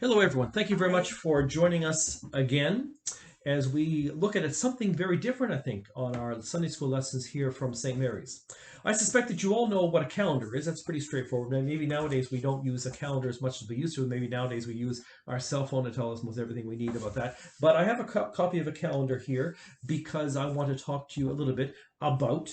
Hello, everyone. Thank you very much for joining us again as we look at something very different, I think, on our Sunday school lessons here from St. Mary's. I suspect that you all know what a calendar is. That's pretty straightforward. Now, maybe nowadays we don't use a calendar as much as we used to. Maybe nowadays we use our cell phone to tell us most everything we need about that. But I have a copy of a calendar here because I want to talk to you a little bit about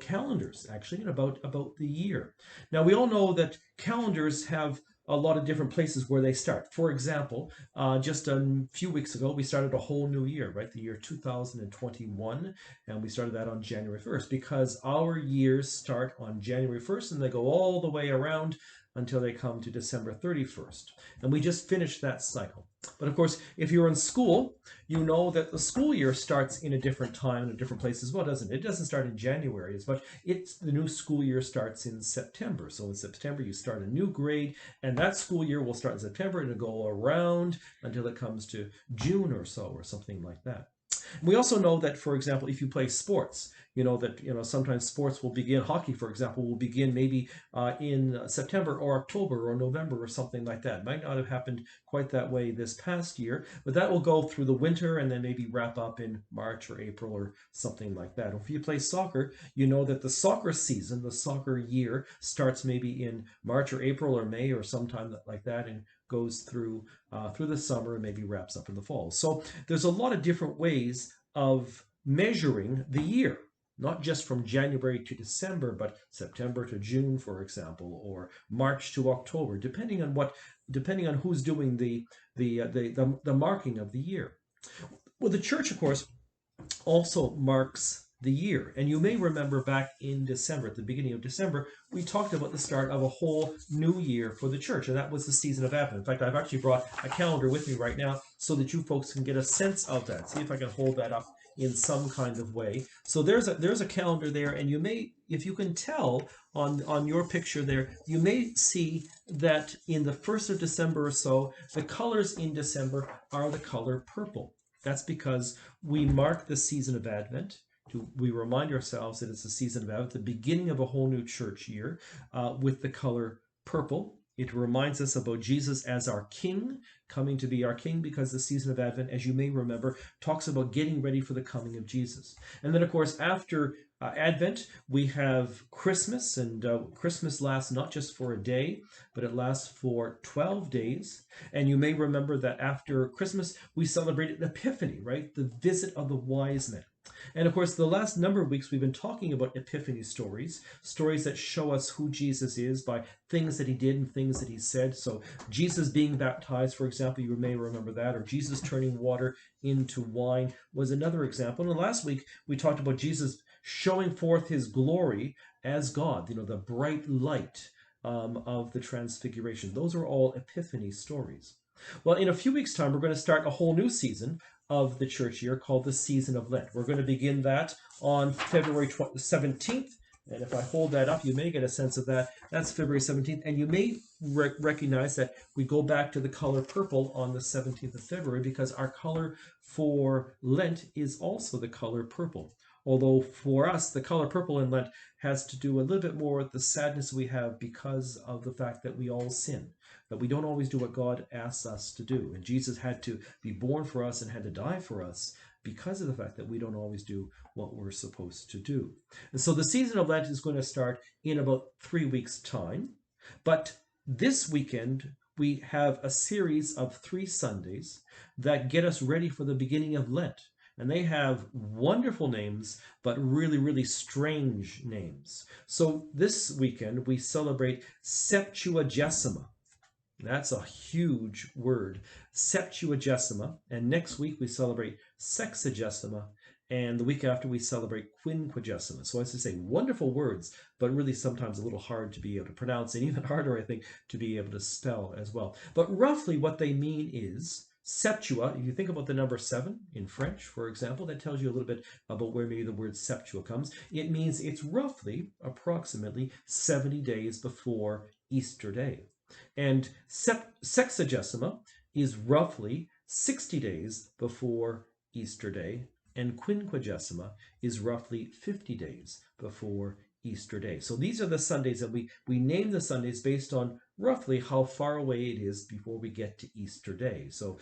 calendars, actually, and about the year. Now, we all know that calendars have a lot of different places where they start. For example, just a few weeks ago, we started a whole new year, right? The year 2021, and we started that on January 1st because our years start on January 1st and they go all the way around until they come to December 31st. And we just finished that cycle. But of course, if you're in school, you know that the school year starts in a different time and a different place as well, doesn't it? It doesn't start in January as much. The new school year starts in September. So in September, you start a new grade, and that school year will start in September and it'll go around until it comes to June or so, or something like that. We also know that, for example, if you play sports, you know that sometimes sports will begin. Hockey, for example, will begin maybe in September or October or November or something like that. It might not have happened quite that way this past year, but that will go through the winter and then maybe wrap up in March or April or something like that. If you play soccer, you know that the soccer season, the soccer year, starts maybe in March or April or May or sometime like that, and goes through the summer and maybe wraps up in the fall. So there's a lot of different ways of measuring the year, not just from January to December, but September to June, for example, or March to October, depending on who's doing the marking of the year. Well, the church, of course, also marks the year. And you may remember back in December, at the beginning of December, we talked about the start of a whole new year for the church, and that was the season of Advent. In fact, I've actually brought a calendar with me right now so that you folks can get a sense of that. See if I can hold that up in some kind of way. So there's a calendar there, and you may, if you can tell on your picture there, you may see that in the 1st of December or so, the colors in December are the color purple. That's because we mark the season of Advent. We remind ourselves that it's the season of Advent, the beginning of a whole new church year, with the color purple. It reminds us about Jesus as our King, coming to be our King, because the season of Advent, as you may remember, talks about getting ready for the coming of Jesus. And then, of course, after Advent, we have Christmas, and Christmas lasts not just for a day, but it lasts for 12 days. And you may remember that after Christmas, we celebrated Epiphany, right? The visit of the wise men. And of course, the last number of weeks, we've been talking about Epiphany stories, stories that show us who Jesus is by things that he did and things that he said. So Jesus being baptized, for example, you may remember that, or Jesus turning water into wine was another example. And last week, we talked about Jesus showing forth his glory as God, the bright light of the transfiguration. Those are all Epiphany stories. Well, in a few weeks' time, we're going to start a whole new season of the church year called the season of Lent. We're going to begin that on February 17th. And if I hold that up, you may get a sense of that. That's February 17th. And you may recognize that we go back to the color purple on the 17th of February because our color for Lent is also the color purple. Although for us, the color purple in Lent has to do a little bit more with the sadness we have because of the fact that we all sin, that we don't always do what God asks us to do. And Jesus had to be born for us and had to die for us because of the fact that we don't always do what we're supposed to do. And so the season of Lent is going to start in about 3 weeks' time. But this weekend, we have a series of 3 Sundays that get us ready for the beginning of Lent. And they have wonderful names, but really, really strange names. So this weekend, we celebrate Septuagesima. That's a huge word, Septuagesima. And next week, we celebrate Sexagesima. And the week after, we celebrate Quinquagesima. So as I say, wonderful words, but really sometimes a little hard to be able to pronounce, and even harder, I think, to be able to spell as well. But roughly what they mean is Septua. If you think about the number 7 in French, for example, that tells you a little bit about where maybe the word Septua comes. It means it's roughly, approximately 70 days before Easter Day. And Sexagesima is roughly 60 days before Easter Day, and Quinquagesima is roughly 50 days before Easter Day. So these are the Sundays that we name the Sundays based on roughly how far away it is before we get to Easter Day. So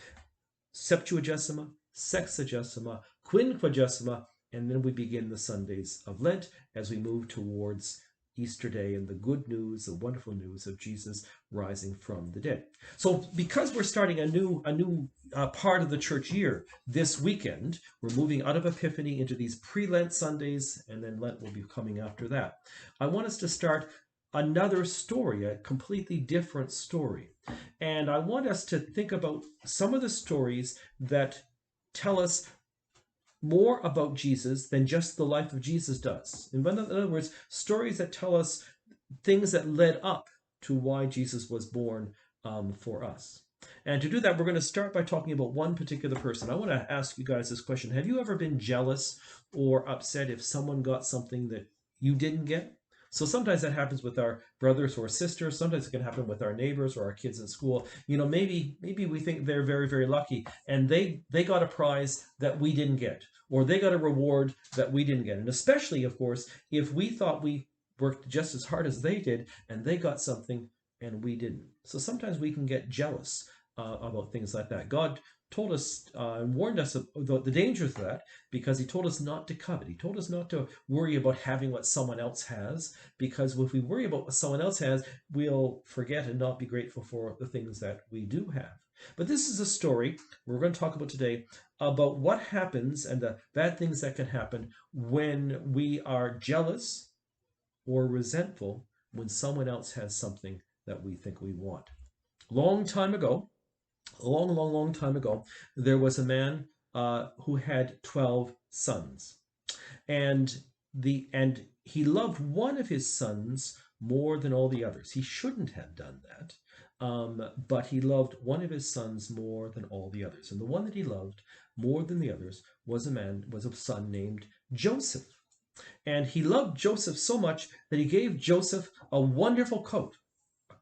Septuagesima, Sexagesima, Quinquagesima, and then we begin the Sundays of Lent as we move towards Easter Day and the good news, the wonderful news of Jesus rising from the dead. So because we're starting a new part of the church year this weekend, we're moving out of Epiphany into these pre-Lent Sundays, and then Lent will be coming after that. I want us to start another story, a completely different story. And I want us to think about some of the stories that tell us more about Jesus than just the life of Jesus does. In other words, stories that tell us things that led up to why Jesus was born for us. And to do that, we're going to start by talking about one particular person. I want to ask you guys this question. Have you ever been jealous or upset if someone got something that you didn't get? So sometimes that happens with our brothers or sisters. Sometimes it can happen with our neighbors or our kids in school. You know, maybe we think they're very, very lucky and they got a prize that we didn't get, or they got a reward that we didn't get. And especially, of course, if we thought we worked just as hard as they did and they got something and we didn't. So sometimes we can get jealous about things like that. God told us and warned us of the dangers of that, because he told us not to covet. He told us not to worry about having what someone else has, because if we worry about what someone else has, we'll forget and not be grateful for the things that we do have. But this is a story we're going to talk about today about what happens and the bad things that can happen when we are jealous or resentful when someone else has something that we think we want. Long time ago, a long time ago, there was a man who had 12 sons, and he loved one of his sons more than all the others. He shouldn't have done that, but he loved one of his sons more than all the others. And the one that he loved more than the others was a son named Joseph. And he loved Joseph so much that he gave Joseph a wonderful coat.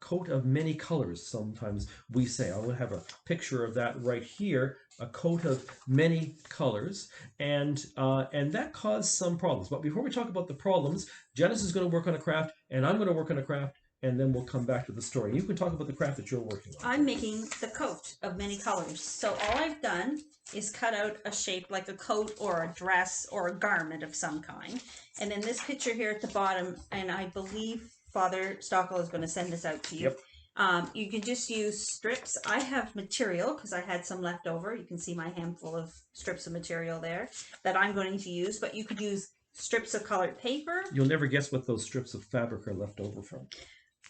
Coat of many colors, sometimes we say. I will have a picture of that right here, a coat of many colors, and that caused some problems. But before we talk about the problems, Janice is going to work on a craft, and I'm going to work on a craft, and then we'll come back to the story. You can talk about the craft that you're working on. I'm making the coat of many colors. So all I've done is cut out a shape like a coat or a dress or a garment of some kind. And in this picture here at the bottom, and I believe Father Stockel is going to send this out to you. Yep. You can just use strips. I have material because I had some left over. You can see my handful of strips of material there that I'm going to use, but you could use strips of colored paper. You'll never guess what those strips of fabric are left over from.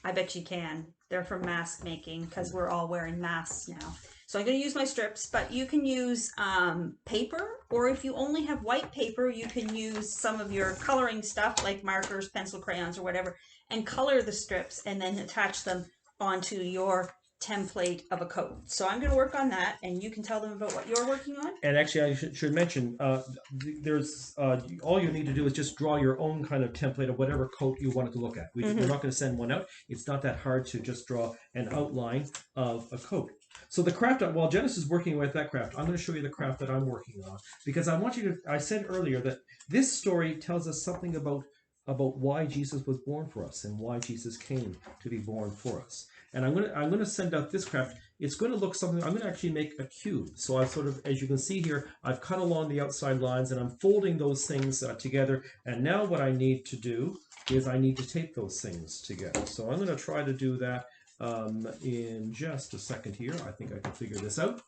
I bet you can. They're from mask making because we're all wearing masks now. So I'm going to use my strips, but you can use paper, or if you only have white paper, you can use some of your coloring stuff like markers, pencil, crayons, or whatever, and color the strips and then attach them onto your template of a coat. So I'm going to work on that, and you can tell them about what you're working on. And actually, I should mention, there's all you need to do is just draw your own kind of template of whatever coat you want it to look at. We're not going to send one out. It's not that hard to just draw an outline of a coat. So the craft, while Janice is working with that craft, I'm going to show you the craft that I'm working on, because I want you to, I said earlier that this story tells us something about why Jesus was born for us and why Jesus came to be born for us. And I'm going to send out this craft. It's going to look something. I'm going to actually make a cube. So I sort of, as you can see here, I've cut along the outside lines and I'm folding those things together. And now what I need to do is I need to tape those things together. So I'm going to try to do that in just a second here. I think I can figure this out.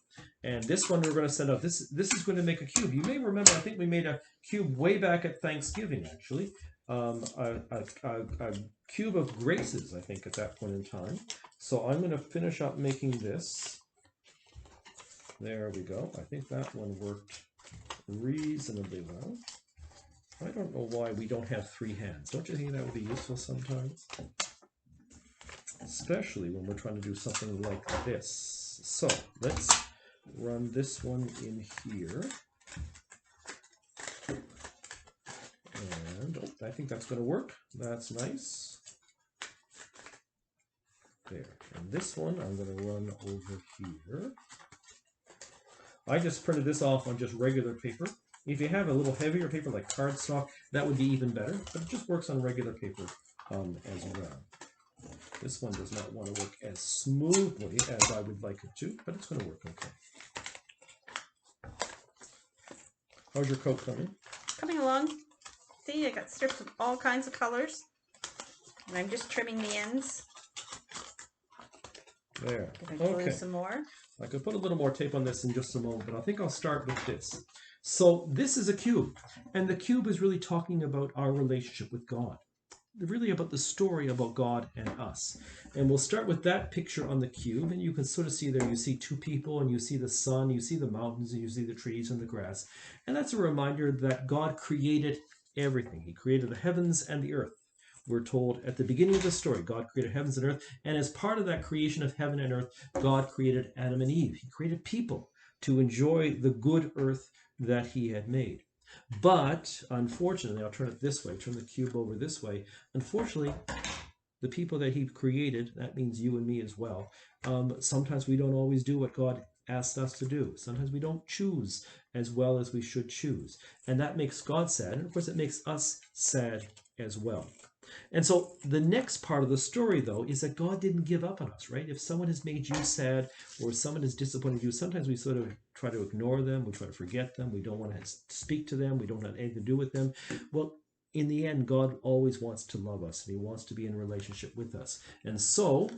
And this one we're going to send out. This is going to make a cube. You may remember, I think we made a cube way back at Thanksgiving, actually. A cube of graces, I think, at that point in time. So I'm going to finish up making this. There we go. I think that one worked reasonably well. I don't know why we don't have three hands. Don't you think that would be useful sometimes? Especially when we're trying to do something like this. So let's run this one in here. And I think that's going to work. That's nice. There. And this one I'm going to run over here. I just printed this off on just regular paper. If you have a little heavier paper like cardstock, that would be even better, but it just works on regular paper as well. This one does not want to work as smoothly as I would like it to, but it's going to work okay. How's your coat coming? Coming along. See, I got strips of all kinds of colors. And I'm just trimming the ends. There. Okay. Some more. I could put a little more tape on this in just a moment, but I think I'll start with this. So this is a cube, and the cube is really talking about our relationship with God. Really about the story about God and us. And we'll start with that picture on the cube, and you can sort of see there, you see two people, and you see the sun, you see the mountains, and you see the trees and the grass. And that's a reminder that God created everything. He created the heavens and the earth. We're told at the beginning of the story, God created heavens and earth, and as part of that creation of heaven and earth, God created Adam and Eve. He created people to enjoy the good earth that he had made. But unfortunately, I'll turn it this way, turn the cube over this way. Unfortunately, the people that he created, that means you and me as well, sometimes we don't always do what God asked us to do. Sometimes we don't choose as well as we should choose. And that makes God sad. And of course, it makes us sad as well. And so the next part of the story, though, is that God didn't give up on us, right? If someone has made you sad or someone has disappointed you, sometimes we sort of try to ignore them. We try to forget them. We don't want to speak to them. We don't have anything to do with them. Well, in the end, God always wants to love us, and he wants to be in a relationship with us. And so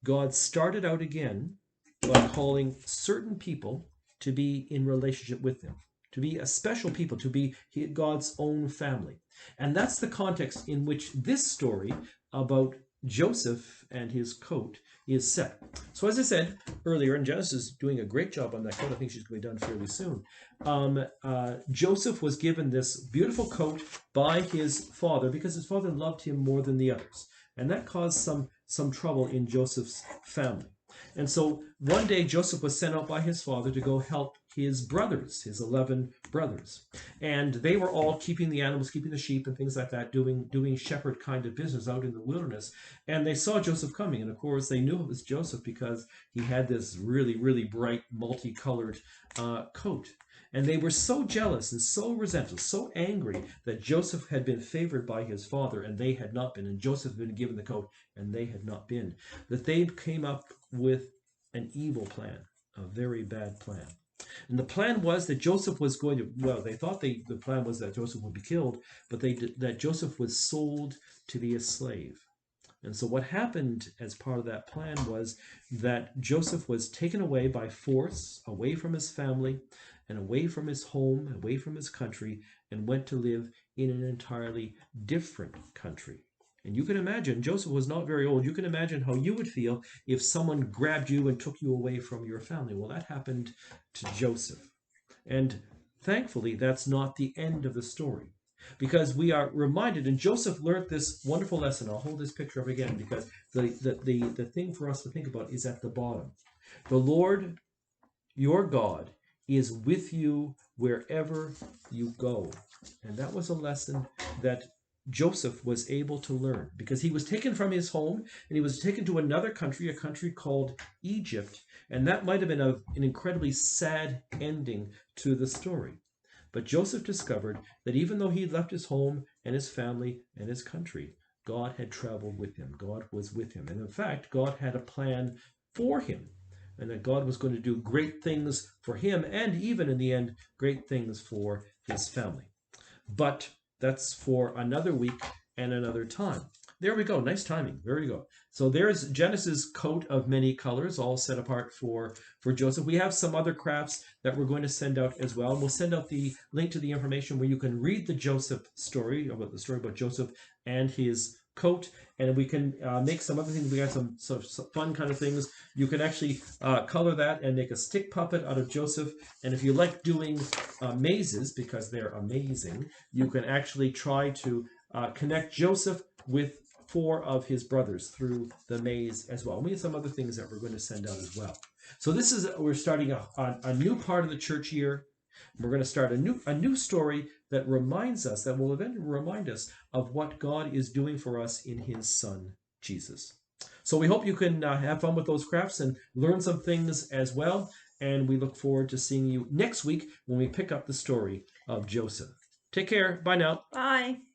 God started out again by calling certain people to be in relationship with him, to be a special people, to be God's own family. And that's the context in which this story about Joseph and his coat is set. So as I said earlier, and Janice is doing a great job on that coat. I think she's going to be done fairly soon. Joseph was given this beautiful coat by his father because his father loved him more than the others. And that caused some trouble in Joseph's family. And so one day Joseph was sent out by his father to go help his brothers, his 11 brothers. And they were all keeping the animals, keeping the sheep and things like that, doing shepherd kind of business out in the wilderness. And they saw Joseph coming. And of course, they knew it was Joseph because he had this really, really bright, multicolored coat. And they were so jealous and so resentful, so angry that Joseph had been favored by his father and they had not been. And Joseph had been given the coat and they had not been. That they came up with an evil plan, a very bad plan. And the plan was that Joseph was going to, well, they thought the plan was that Joseph would be killed, but that Joseph was sold to be a slave. And so what happened as part of that plan was that Joseph was taken away by force, away from his family, and away from his home, away from his country, and went to live in an entirely different country. And you can imagine, Joseph was not very old. You can imagine how you would feel if someone grabbed you and took you away from your family. Well, that happened to Joseph. And thankfully, that's not the end of the story. Because we are reminded, and Joseph learned this wonderful lesson. I'll hold this picture up again because the thing for us to think about is at the bottom. The Lord, your God, is with you wherever you go. And that was a lesson that Joseph was able to learn because he was taken from his home and he was taken to another country, a country called Egypt. And that might have been an incredibly sad ending to the story. But Joseph discovered that even though he left his home and his family and his country, God had traveled with him. God was with him. And in fact, God had a plan for him. And that God was going to do great things for him and even in the end, great things for his family. But that's for another week and another time. There we go. Nice timing. There we go. So there's Genesis' coat of many colors, all set apart for Joseph. We have some other crafts that we're going to send out as well. We'll send out the link to the information where you can read the Joseph story, about the story about Joseph and his coat, and we can make some other things. We got some fun kind of things. You can actually color that and make a stick puppet out of Joseph. And if you like doing mazes, because they're amazing, you can actually try to connect Joseph with 4 of his brothers through the maze as well. And we have some other things that we're going to send out as well. So this is, we're starting a new part of the church year. We're going to start a new story that reminds us, that will eventually remind us of what God is doing for us in his son, Jesus. So we hope you can have fun with those crafts and learn some things as well. And we look forward to seeing you next week when we pick up the story of Joseph. Take care. Bye now. Bye.